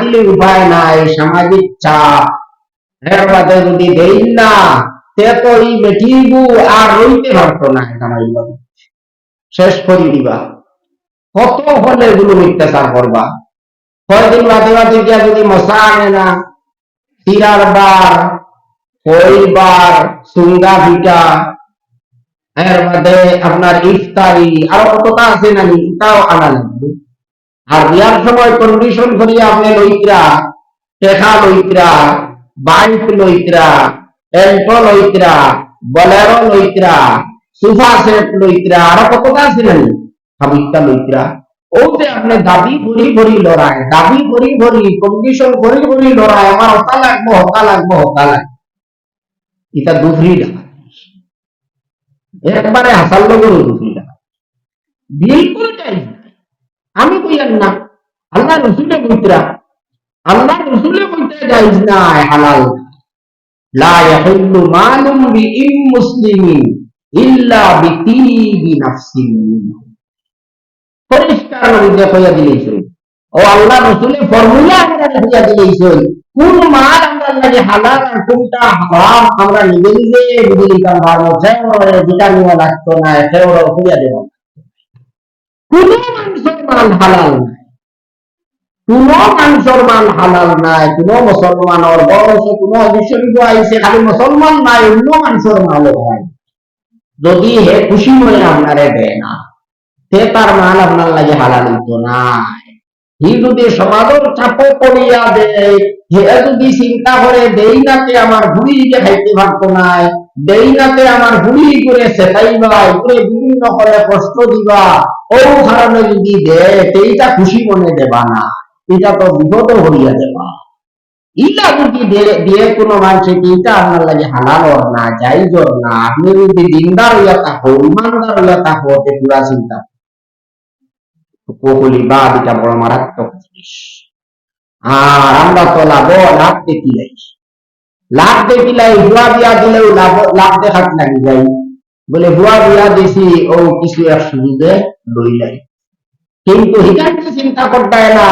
দিলে উপায় নাই, সামাজিক চাপ, এর বাদে যদি দেই না তে তো এই বেটিবু আর রইতে পারতো না, কামাই শেষ করে দিবা। কত হলে এগুলো মিথ্যাচার করবা। কয়েকদিন বাদে বাদে গিয়া যদি মশা আনে না, তিরার বার, পরিবার, সুন্দা পিঠা, এর বাদে আপনার ইফতারি, আরো কতটা আছে না, এটাও আনা লাগবে। আর বিয়ার সময় কন্ডিশন করিয়া আপনি লইত্রা, টেকা লইত্রা, বাইক লইত্রা, এল্টো লইত্রা, বলেরো লইত্রা, সোফা সেট লইত্রা, আরো কতটা আছে না হাবিকটা লইত্রা। ওতে আপনি দাবি ভরি ভরি লড়াই, দাবি ভরি ভরি, কন্ডিশন ভরি ভরি লড়াই, আমার হতা লাগবো, হতা লাগবো, হতা লাগবে। এটা দুধরি টাকা, একবারে হাসাল লগর দুধরি টাকা, বিলকুল চাই। আমি কইয়ার না, আল্লাহ রসুলে বইতরা, আল্লাহ রসুলে বইতে যাইজ না হালাল। লা ইয়াহিল্লু মালুম বিইম মুসলিমিন ইল্লা বিতিবি নাফসিন। পরিষ্কার নবীকে কইয়া দিলেছেন, ও আল্লাহ রসুলে ফর্মুলা আমরা কইয়া দিলেছেন, কোন মাল আমরা লাগে হালাল আর কোনটা হারাম আমরা নিজে নিজে বুঝে নিতাম পারবো। যেটা নিয়ে লাগতো না সেও কইয়া দেব। কোন মানুষের মাল হালাল নাই, কোন মানুষের মাল হালাল নাই, কোন মুসলমানের বয়স কোন বিশ্ববিদ্য আইসে খালি মুসলমান নাই, অন্য মানুষের মালও হয়। যদি হে খুশি মনে আপনারে দেয় না, সে তার মাল আপনার লাগে হালাল হইতো নাই। হি যদি সমাজের চাপে পড়িয়া দেয়, হে যদি চিন্তা করে দেই নাতে আমার ভুড়ি দিকে খাইতে পারতো নাই, দেই নাতে আমার ভুড়ি করে সেটাইবা, করে বিভিন্ন করে কষ্ট দিবা, ও কারণে যদি দেয় সেইটা খুশি মনে দেবা না, এটা তো বিপদ হইয়া দেবা। ইটা যদি দিয়ে কোনো মানুষে এইটা আপনার লাগে হালাল না, জাইজ না, আপনি যদি দিনদার হইয়া থাকো, ইমানদার হইয়া থাকো, পুরা চিন্তা কৌলিবাদ, এটা বড় মারাত্মক জিনিস। আর আমরা তো লাভ দেখিলাই, লাভ দেখিলাই, ভুয়া বিয়া দিলেও লাভ দেখাত লাগি যাই, বলে ভুয়া বিয়া দিছি ও কিছু এক সুযোগে লইলাই, কিন্তু হিকারটা চিন্তা করতে না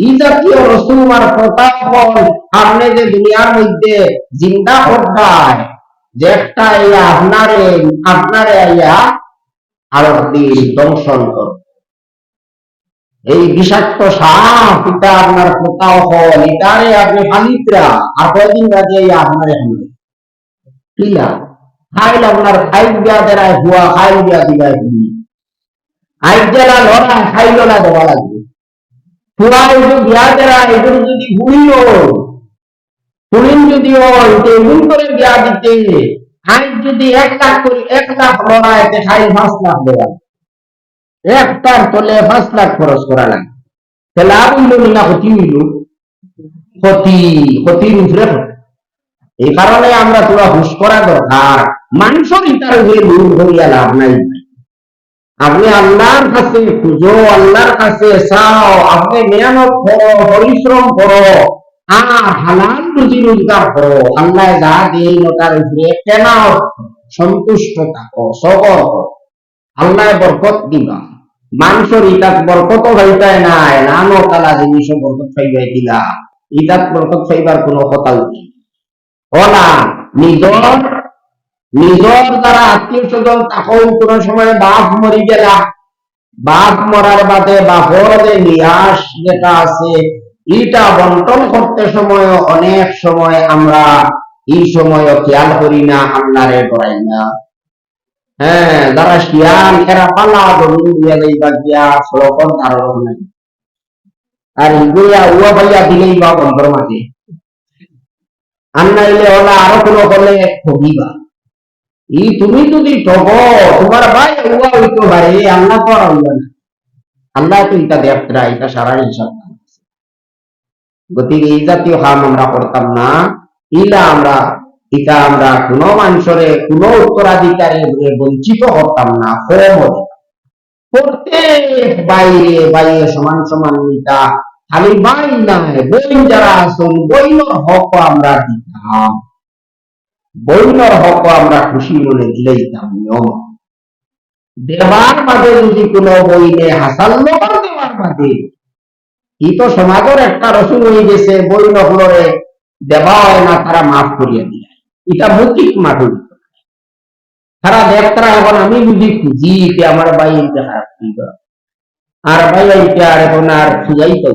ই জাতীয় রসুম আর প্রতাপ আপনি যে দুনিয়ার মধ্যে জিন্দা করতায়, যে একটা আপনারে আইয়া আর দিন দংশন কর, এই বিষাক্ত সাপ, এটা আপনার কোথাও হল, এটারে আপনি ফালিত্রা আর কয়েকদিন বাজে আপনার হামলে কিলা খাইল, আপনার খাইল বিয়া দেয় হুয়া, খাইল বিয়া দিবাই ভূমি, আইজেলা লড়া খাইল না দেওয়া লাগবে। পুরা যদি বিয়া দেয় এগুলো যদি ভুড়িল হুড়িন যদি হয় এমন করে বিয়া দিতে, আইজ যদি 1 লাখ করে 1 লাখ লড়ায় খাইল 5 লাখ দেওয়া, একটার তলে 5 লাখ খরচ করা লাগে, লাভ হইল না ক্ষতি হইল, ক্ষতির উপরে। এই কারণে আমরা তোরা হুশ করা দরকার, মানুষের ইতার হয়ে দূর হইয়া লাভ নাই। আপনি আল্লাহর কাছে খুঁজো, আল্লাহর কাছে চাও, আপনি মেহনত করো, পরিশ্রম করো, আর হালাল রুজি রোজগার করো, আল্লাহ যা দিন ওটার উপরে কেন সন্তুষ্ট থাকো, সবর করো, আল্লাহ বরকত দিবা। মানুষের ইটাত বরকত হইতায় নাই, নানো তালা জিনিস বরকত পাইবাই দিলা, ইটাত বরকত পাইবার কোনো কথা নেই। ওলা নিজর দ্বারা আত্মীয় স্বজন তখন কোন সময় বাপ মরি গেলা, বাপ মরার বাদে বাপর যে নিয়াস যেটা আছে এটা বন্টন করতে সময় অনেক সময় আমরা এই সময় খেয়াল করি না, আল্লাহরে করাই না। হ্যাঁ, যারা শিয়াল এরা পালা জমিন দিয়া যাইবা গিয়া সড়কর ধারণ নাই, আর ইগুয়া উয়া ভাইয়া দিলেই বা বন্ধর মাঝে আন্নাইলে ওলা আরো কোনো হলে ঠকিবা। তুমি যদি ঠগো তোমার ভাই উয়া হইতে পারে, আল্লাহ তো আর হইবে না, আল্লাহ তো এটা দেখতরা, এটা সারা হিসাব। গতিকে এই জাতীয় কাম আমরা করতাম না, এটা আমরা কোনো মানুষের কোনো উত্তরাধিকারী বঞ্চিত করতাম না। প্রত্যেক বাইরে সমান সমান নিতা, খালি বাই নাই, বই যারা আসুন বইনর হক আমরা দিতাম, বইনর হক আমরা খুশি মনে দিলে দিতাম। নিয়ম দেবার বাদে যদি কোনো বই নেই হাসাল দেওয়ার বাদে ই তো সমাজের একটা রসুল হয়ে গেছে, বই নকলরে দেওয়া হয় না, তারা মাফ করিয়া দিয়ে এটা মৌখিক মাঠুর তারা দেখতারা। এখন আমি যদি খুঁজি যে আমার ভাই এটা খারাপ আর ভাই এটা আর এখন আর খুঁজাই তো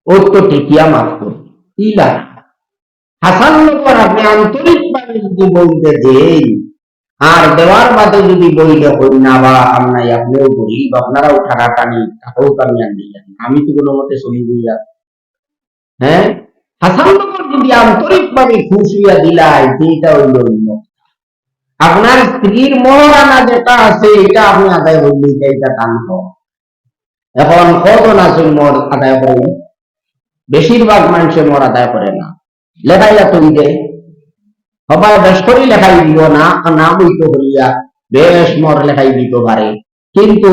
ও তো টেকিয়া মাফ করবে ইলা হাসান লোকের আপনি আন্তরিক ভাবে যদি বলতে দেন আর দেওয়ার বাদে যদি বইলে হই না বা আমরা আপনিও গরিব আপনারাও টাকা টানি টাকাও টানি আনি আমি তো কোনো মতে চলি দিয়া হ্যাঁ হাসান লোকের যদি আন্তরিক ভাবে খুশি হইয়া দিলাই যেটা হইল আপনার স্ত্রীর মহারানা যেটা আছে এটা আপনি আদায় হইলে এটা টান এখন কজন আছে মর আদায় করেন বেশিরভাগ মানুষের মর আদায় করে না লেখাইয়া তৈরি দেয় সবাই বেশ করে লেখাই দিব না না বইতে হইয়া বেশ মর লেখাই দিতে পারে কিন্তু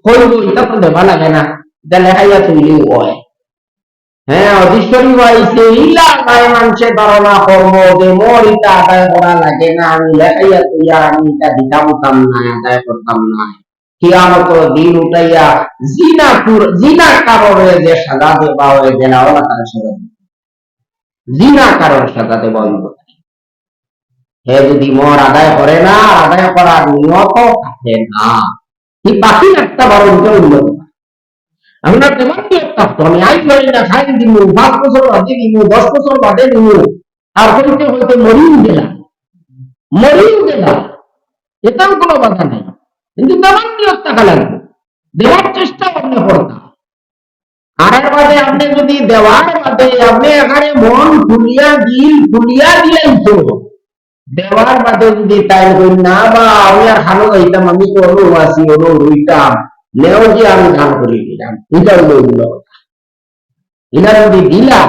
কইব এটা তো দেবা লাগে না এটা লেখাইয়া তৈরিও হয় হ্যাঁ অধীশ্বরী হয়েছে ইলা গায়ে মানুষের ধারণা কর্ম যে মোর এটা আদায় করা লাগে না আমি লেখাইয়া তৈয়া আমি এটা দিতাম না আদায় করতাম না কিয়ামত দিন উঠাইয়া জিনা কারণে যে সাজা দেওয়া হয়ে গেল ওরা তার সাজা জিনা কারণ সাজা দেওয়া হে যদি মর আদায় করে না আদায় করার নিয়ত থাকে না কি বাকি একটা বড় উন্নত আপনার তেমন নিয়ত থাকতো আমি আই করি না খাই দিব 5 বছর বাদে দিব 10 বছর বাদে দিব আর হইতে হইতে মরিও গেলাম এটাও কোনো বাধা নাই কিন্তু তেমন নিয়ত থাকা লাগবে দেওয়ার চেষ্টা আপনি করতাম আর বাদে আপনি যদি দেওয়ার বাদে আপনি এখানে মন খুলিয়া দিলেন তো দেওয়ার বাদে যদি তাই করি না বা আমি আর খানো যাইতাম আমি তো অনুবাসী রইতাম নেও যে আমি ধান করিয়ে দিলাম এটা হলো অন্য কথা এটা যদি দিলাম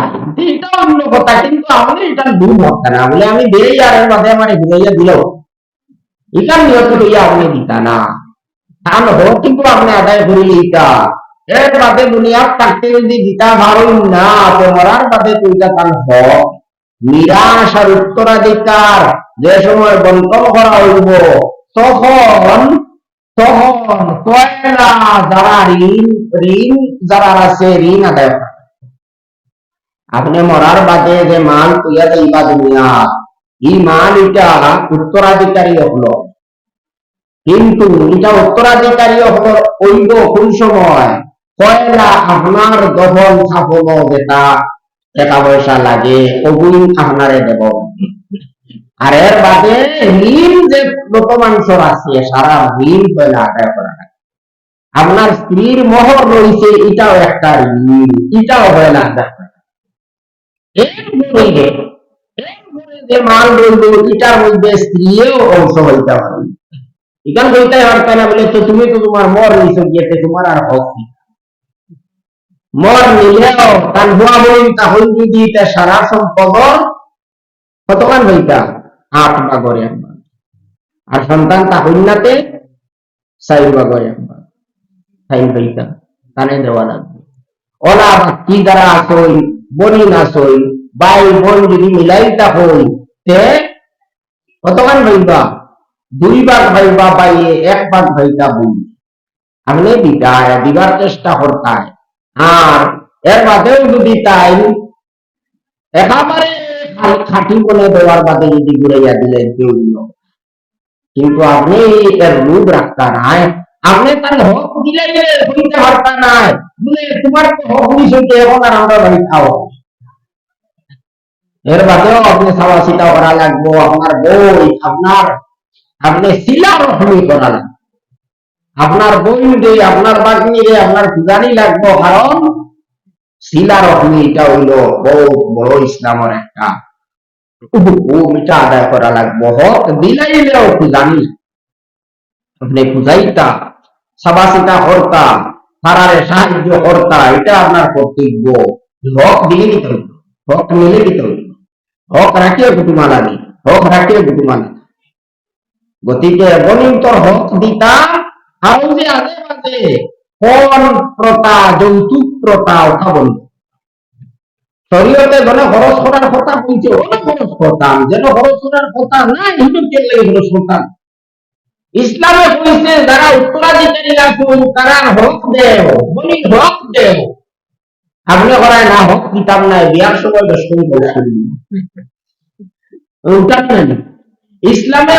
এটা অন্য কথা কিন্তু আপনি এটা ভুল হচ্ছে না বলে আমি বেড়ে আর বাদে আমার ঘুরাইয়া দিল এটা নিয়ত লইয়া আপনি দিতা না ধান হোক কিন্তু আপনি আদায় করিলে এটা এর বাদে দুনিয়ার থাকতে যদি দিতা ভালোই না তো মরার বাদে তুইটা তার হোক নিরাশ আর উত্তরাধিকার যে সময় বন্টন করা হইব তখন কয়লা যারা ঋণ যারা আছে ঋণ আদায় করে আপনি মরার বাদে যে মাল তুইয়া যাইবা দুনিয়া এই মাল এটা উত্তরাধিকারী হলো কিন্তু এটা উত্তরাধিকারী হইব কোন সময় কয়লা আপনার দহন সাফল যেটা টাকা পয়সা লাগে ওগুলি আপনারে দেব আর এর বাদে ঋণ যে লোক মানুষের আছে সারা ঋণ পয়লা আদায় করা আপনার স্ত্রীর মোহর রয়েছে এটাও একটা ঋণ এটাও পয়লা আদায় করা এরপরে যে মাল রইল এটার মধ্যে স্ত্রীও অংশ হইতে পারে এখান হইতে পারতে না বলে তো তুমি তো তোমার মর নিছো গিয়েছে তোমার আর হক মর নিলেও তার হুয়া বই তাহলে যদি সারা সম্পদ কতক্ষণ হইতা 8 ভাগরে 1 ভাগ আর সন্তান তা হইনাতে 4 ভাগরে 1 ভাগ তাই হইতা তানে দেওয়া লাগবে ওলা কি দ্বারা আসই বনি নাসই ভাই বোন যদি মিলাইতা হই তে কতক্ষণ হইবা 2 ভাগ হইবা বাইয়ে 1 ভাগ হইতা বই আপনি দিবার চেষ্টা করতায় আর এর বাদেও যদি তাই একেবারে খাঁটি বলে দেওয়ার বাদে যদি ঘুরাইয়া দিলেন কেউ কিন্তু আপনি এর রূপ রাখতা নাই আপনি তার হক দিলে হইতে পারতা নাই বলে তোমার তো হক নিশ্চয় এখন আর আমরা বাড়ি খাও এর বাদেও আপনি সাওয়া সিটা করা লাগবো আপনার বই আপনি শিলা রকমই করা লাগবে আপনার বই দিয়ে আপনার বাগনি রে আপনার পূজানি লাগবো কারণ শিলা রকমই এটা হইল বহুত বড় ইসলামের একটা এটা আদায় করা লাগবো হক দিলাইলেও পূজানি আপনি পূজাইতা সাবাসিতা কর্তা তারারে সাহায্য কর্তা এটা আপনার কর্তব্য হক দিলে দিতে হইল হক মিলে দিতে হইল হক রাখিয়ে কুটুমা লাগে হক রাখিয়ে কুটুমা লাগে গতিকে গণিতর হক দিতা আর যে আগে বাদে কোন প্রথা যৌতুক প্রথা উঠাবন শরীয়তে যেন খরচ করার কথা বলছে ওরা খরচ করতাম যেন খরচ করার কথা না হিন্দু কে লাগে খরচ করতাম ইসলামে কইছে যারা উত্তরাধিকারী আসুন তারা হক দেও বলি হক দেও আপনি করায় না হোক কিতাব নাই বিয়ার সময় 10 মিনিট বসে উঠান না ইসলামে